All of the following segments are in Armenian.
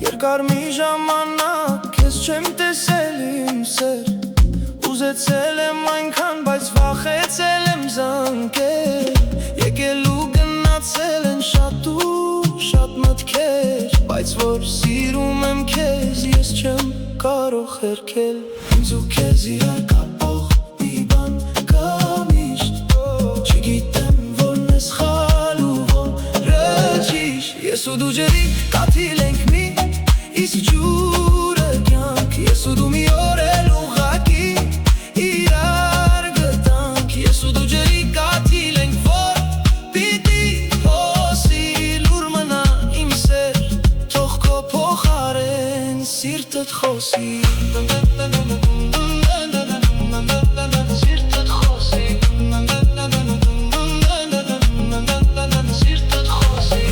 Երկար մի ժամանակ քեզ չեմ տեսել իմ սեր Ուզեցել եմ այնքան, բայց վախեցել եմ զանգել Եկել ու գնացել են շատ ու շատ մտքեր Բայց որ սիրում եմ քեզ, ես չեմ կարող հերքել Ինձ ու քեզ իրար կապող մի բան կա միշտ Չգիտեմ որն է սխալ ու որը ճիշտ Ես ու դու ջրի կաթիլ ենք մի Իսկ ջուրը կյանք Ես ու դու մի օր էլ ուղղակի իրար գտանք Ես ու դու ջրի կաթիլ ենք որ պիտի հոսի լուր մնա իմ սեր Թող քո փոխարեն սիրտդ խոսի Սիրտդ խոսի Սիրտդ խոսի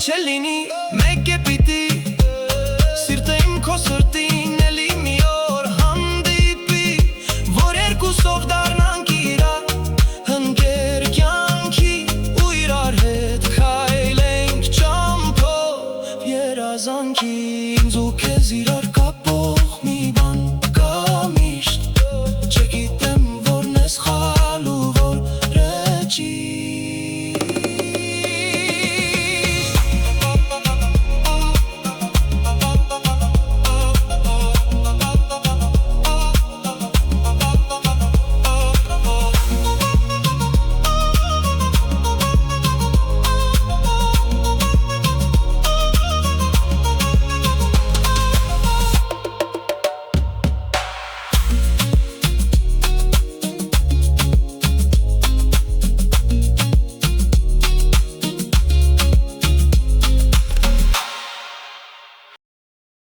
Ինչ է լինի, մեկ է պիտի